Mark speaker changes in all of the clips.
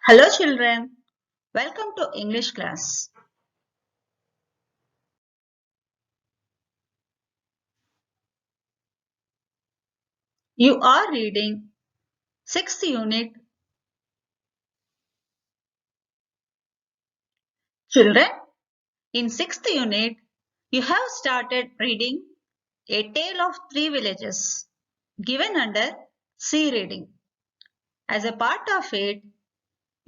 Speaker 1: Hello children, welcome to English class. You are reading 6th unit. Children, in 6th unit, you have started reading A Tale of Three Villages given under C reading. As a part of it,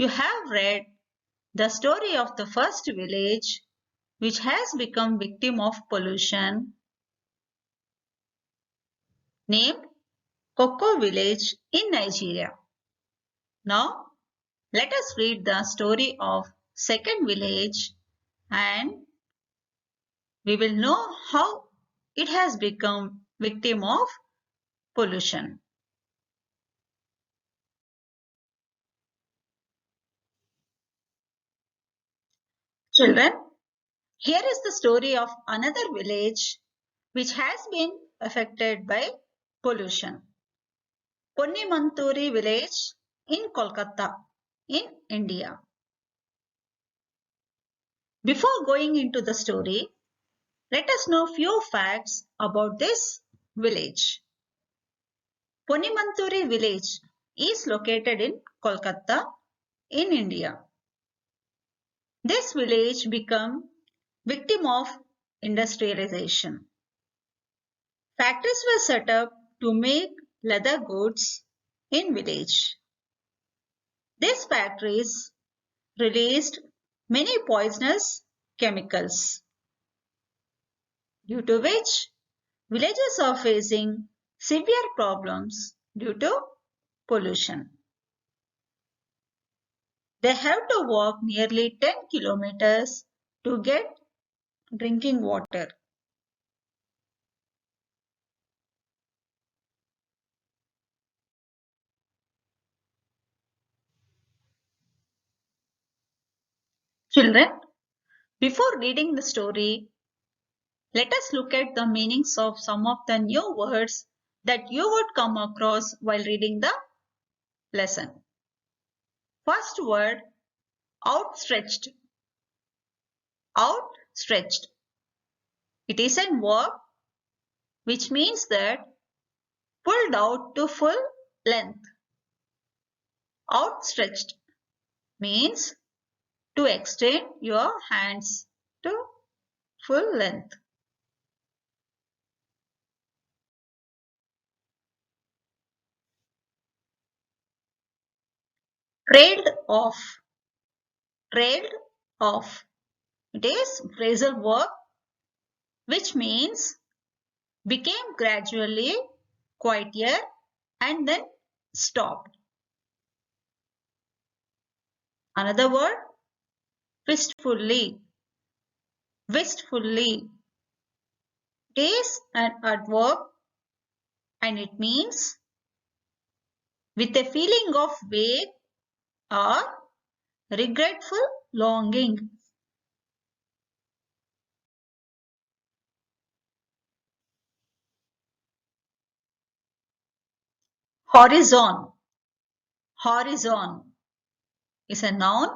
Speaker 1: you have read the story of the first village which has become victim of pollution named Cocoa Village in Nigeria. Now, let us read the story of second village and we will know how it has become victim of pollution. Children, here is the story of another village which has been affected by pollution. Ponnimanturi village in Kolkata in India. Before going into the story, let us know few facts about this village. Ponnimanturi village is located in Kolkata in India. This village became victim of industrialization. Factories were set up to make leather goods in village. These factories released many poisonous chemicals, due to which villages are facing severe problems due to pollution. They have to walk nearly 10 kilometers to get drinking water. Children, before reading the story, let us look at the meanings of some of the new words that you would come across while reading the lesson. First word, outstretched. Outstretched. It is a verb which means that pulled out to full length. Outstretched means to extend your hands to full length. Trailed off. Trailed off. It is phrasal verb which means became gradually quieter and then stopped. Another word, wistfully. Wistfully. It is an adverb and it means with a feeling of vague or regretful longing. Horizon. Horizon is a noun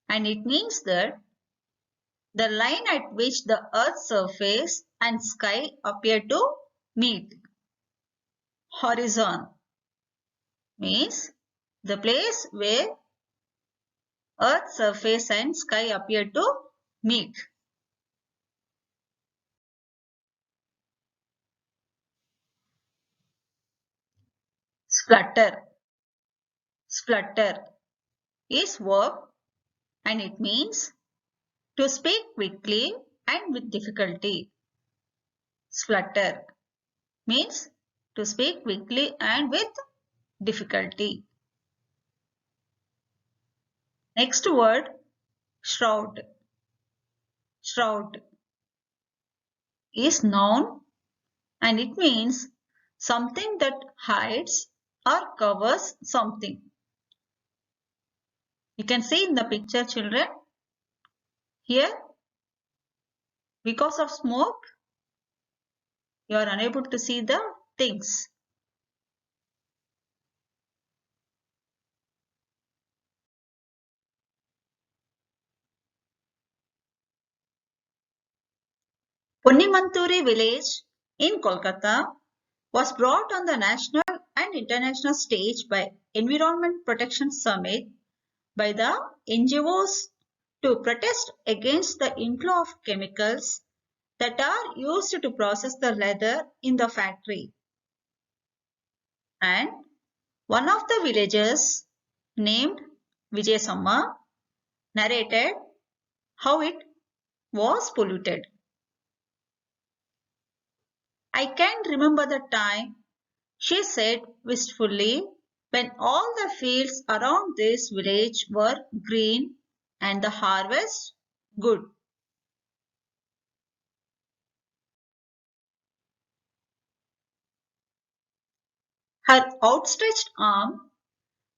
Speaker 1: and it means that the line at which the earth's surface and sky appear to meet. Horizon means the place where earth's surface and sky appear to meet. Splutter. Splutter is verb and it means to speak quickly and with difficulty. Splutter means to speak quickly and with difficulty. Next word, shroud. Shroud is noun and it means something that hides or covers something. You can see in the picture, children. Here, because of smoke, you are unable to see the things. Ponnimanturi village in Kolkata was brought on the national and international stage by Environment Protection Summit by the NGOs to protest against the inflow of chemicals that are used to process the leather in the factory. And one of the villagers named Vijayasamma narrated how it was polluted. I can remember the time, she said wistfully, when all the fields around this village were green and the harvest good. Her outstretched arm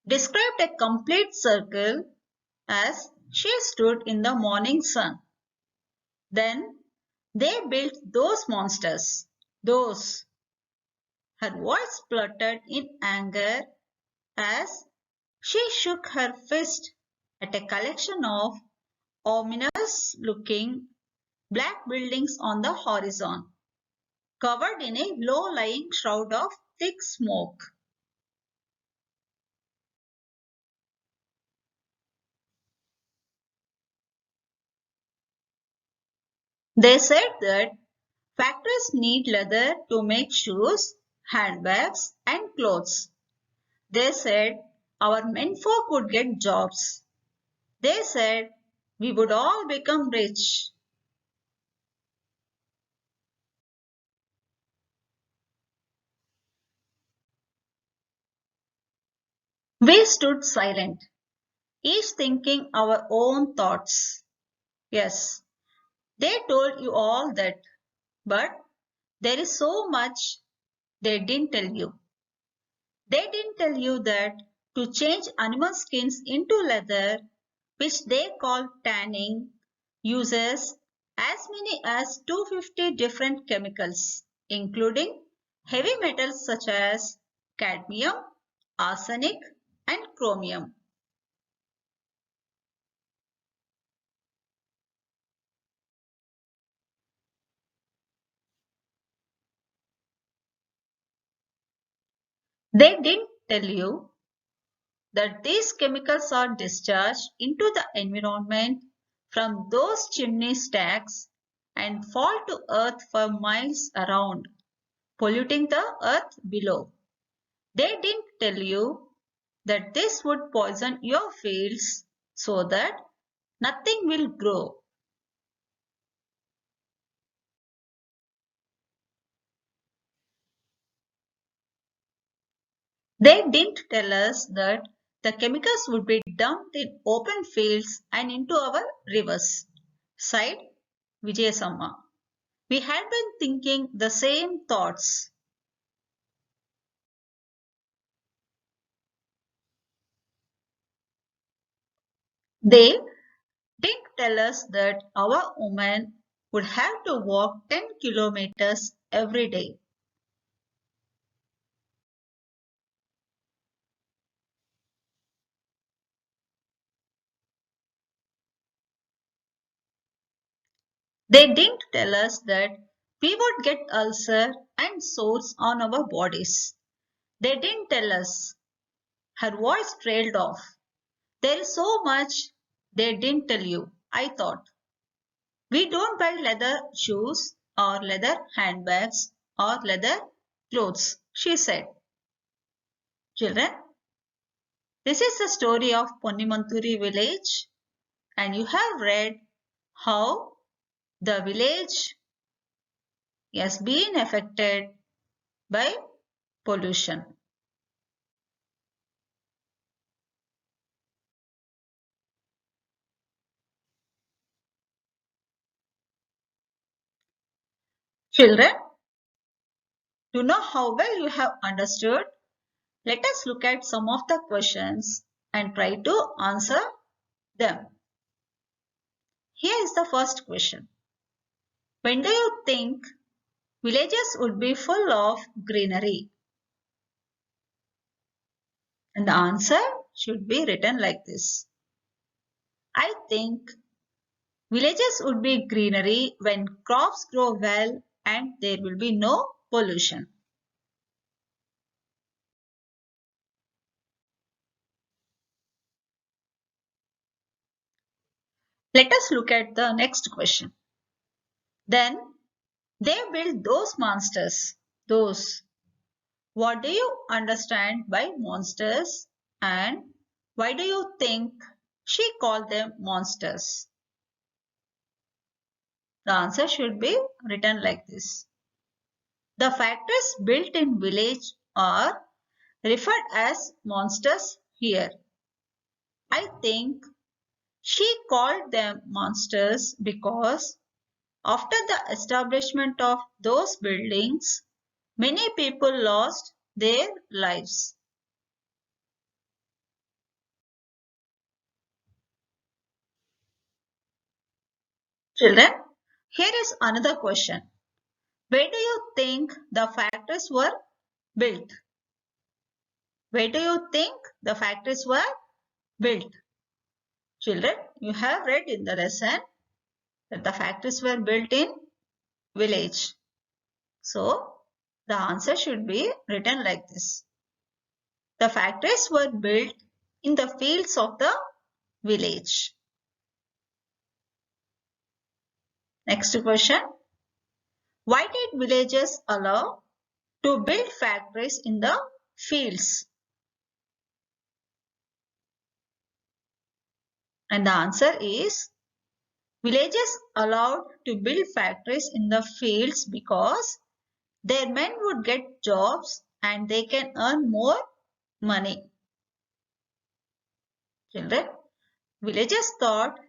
Speaker 1: described a complete circle as she stood in the morning sun. Then they built those monsters, those. Her voice spluttered in anger as she shook her fist at a collection of ominous looking black buildings on the horizon, covered in a low-lying shroud of thick smoke. They said that factories need leather to make shoes, handbags, and clothes. They said our menfolk would get jobs. They said we would all become rich. We stood silent, each thinking our own thoughts. Yes, they told you all that, but there is so much they didn't tell you. They didn't tell you that to change animal skins into leather, which they call tanning, uses as many as 250 different chemicals, including heavy metals such as cadmium, arsenic, and chromium. They didn't tell you that these chemicals are discharged into the environment from those chimney stacks and fall to earth for miles around, polluting the earth below. They didn't tell you that this would poison your fields so that nothing will grow. They didn't tell us that the chemicals would be dumped in open fields and into our rivers, sighed Vijayasamma. We had been thinking the same thoughts. They didn't tell us that our women would have to walk 10 kilometers every day. They didn't tell us that we would get ulcer and sores on our bodies. They didn't tell us. Her voice trailed off. There is so much they didn't tell you, I thought. We don't buy leather shoes or leather handbags or leather clothes, she said. Children, this is the story of Ponnimanturi village, and you have read how the village has been affected by pollution. Children, to know how well you have understood, let us look at some of the questions and try to answer them. Here is the first question. When do you think villages would be full of greenery? And the answer should be written like this. I think Villages would be greenery when crops grow well and there will be no pollution. Let us look at the next question. Then they built those monsters. Those. What do you understand by monsters and why do you think she called them monsters? The answer should be written like this. The factories built in village are referred as monsters here. I think she called them monsters because after the establishment of those buildings, many people lost their lives. Children, here is another question. Where do you think the factories were built? Where do you think the factories were built? Children, you have read in the lesson that the factories were built in village. So, the answer should be written like this. The factories were built in the fields of the village. Next question. Why did villagers allow to build factories in the fields? And the answer is villagers allowed to build factories in the fields because their men would get jobs and they can earn more money. Children, villagers thought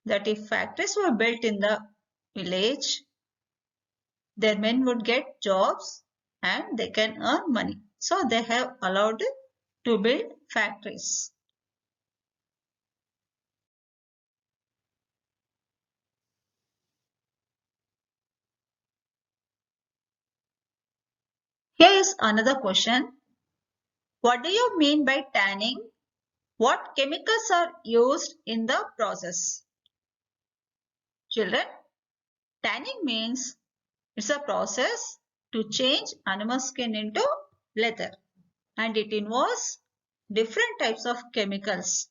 Speaker 1: that if factories were built in the village, their men would get jobs and they can earn money. So they have allowed to build factories. Here is another question. What do you mean by tanning? What chemicals are used in the process? Children, tanning means it's a process to change animal skin into leather and it involves different types of chemicals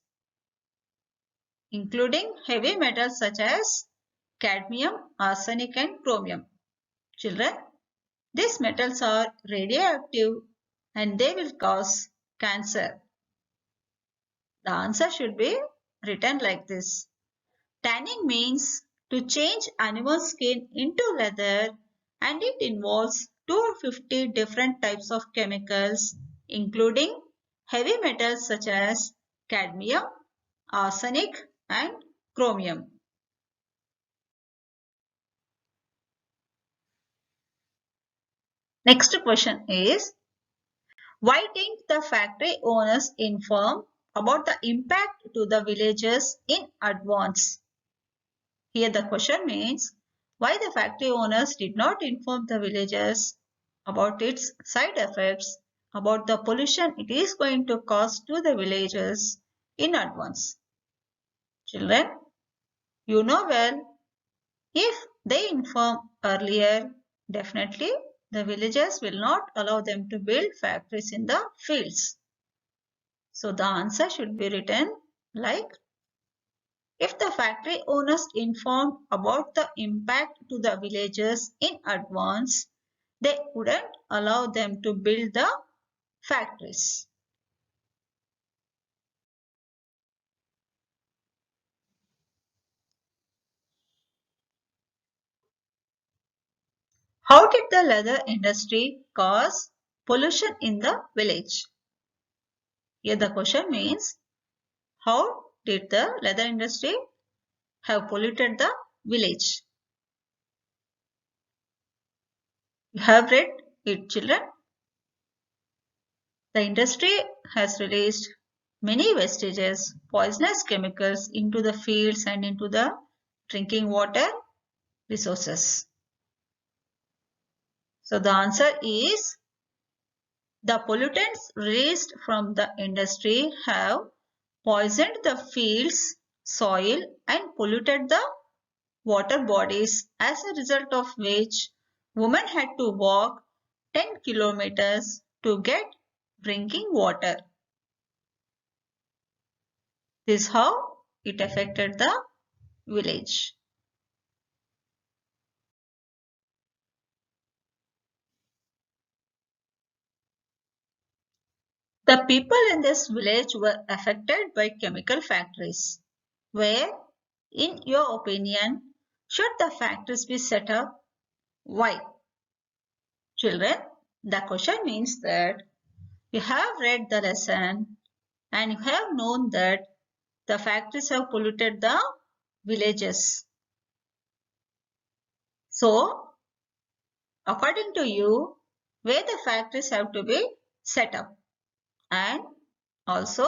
Speaker 1: including heavy metals such as cadmium, arsenic and chromium. Children, these metals are radioactive and they will cause cancer. The answer should be written like this. Tanning means to change animal skin into leather and it involves 250 different types of chemicals including heavy metals such as cadmium, arsenic and chromium. Next question is, why didn't the factory owners inform about the impact to the villagers in advance? Here the question means, why the factory owners did not inform the villagers about its side effects, about the pollution it is going to cause to the villagers in advance. Children, you know well, if they inform earlier, definitely the villagers will not allow them to build factories in the fields. So the answer should be written like, if the factory owners informed about the impact to the villagers in advance, they wouldn't allow them to build the factories. How did the leather industry cause pollution in the village? Here the question means, how did the leather industry have polluted the village? You have read it, children. The industry has released many wastages, poisonous chemicals into the fields and into the drinking water resources. So the answer is, the pollutants released from the industry have poisoned the fields, soil and polluted the water bodies, as a result of which women had to walk 10 kilometers to get drinking water. This is how it affected the village. The people in this village were affected by chemical factories. Where, in your opinion, should the factories be set up? Why? Children, the question means that you have read the lesson and you have known that the factories have polluted the villages. So, according to you, where the factories have to be set up, and also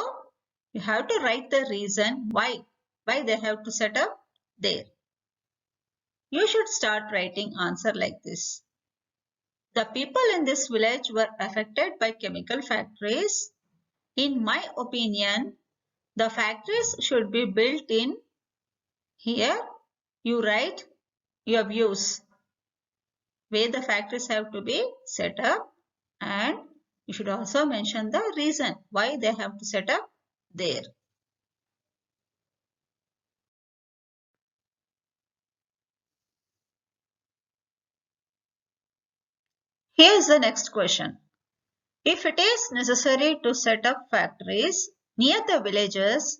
Speaker 1: you have to write the reason why they have to set up there. You should start writing answer like this. The people in this village were affected by chemical factories. In my opinion, the factories should be built in. Here you write your views where the factories have to be set up, and you should also mention the reason why they have to set up there. Here is the next question. If it is necessary to set up factories near the villages,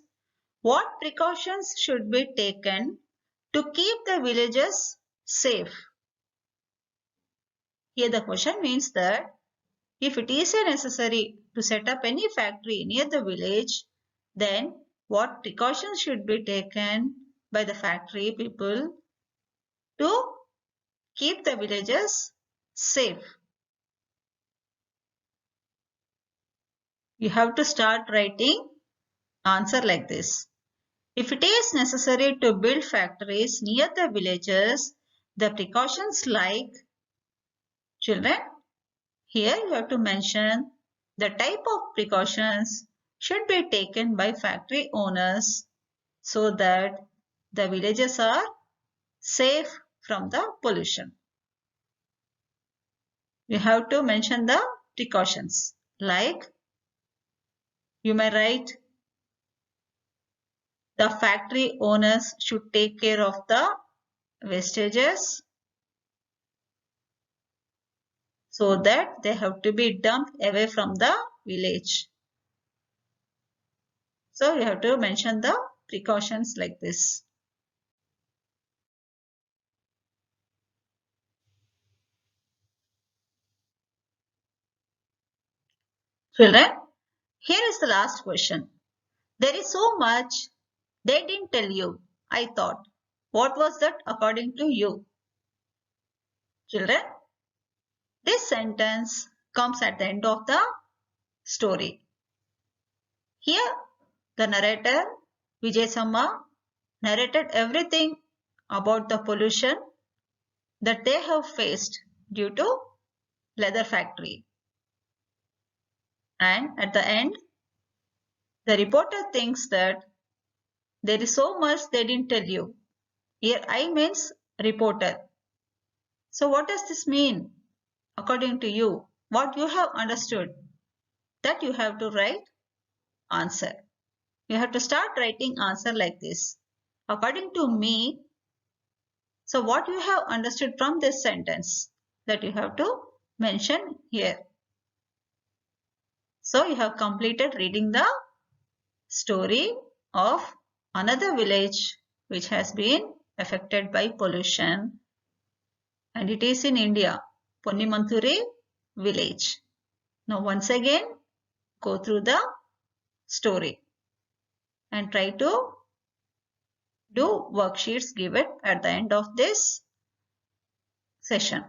Speaker 1: what precautions should be taken to keep the villages safe? Here the question means that if it is necessary to set up any factory near the village, then what precautions should be taken by the factory people to keep the villages safe? You have to start writing answer like this. If it is necessary to build factories near the villages, the precautions like, children, here you have to mention the type of precautions should be taken by factory owners so that the villages are safe from the pollution. You have to mention the precautions like, you may write, the factory owners should take care of the wastages so that they have to be dumped away from the village. So you have to mention the precautions like this. Children, here is the last question. There is so much they didn't tell you, I thought. What was that according to you? Children, this sentence comes at the end of the story. Here, the narrator, Vijay Samma, narrated everything about the pollution that they have faced due to leather factory. And at the end, the reporter thinks that there is so much they didn't tell you. Here I means reporter. So what does this mean according to you? What you have understood? That you have to write answer. You have to start writing answer like this. According to me, so what you have understood from this sentence, that you have to mention here. So you have completed reading the story of another village which has been affected by pollution, and it is in India, Ponnimanthuri village. Now once again go through the story and try to do worksheets given at the end of this session.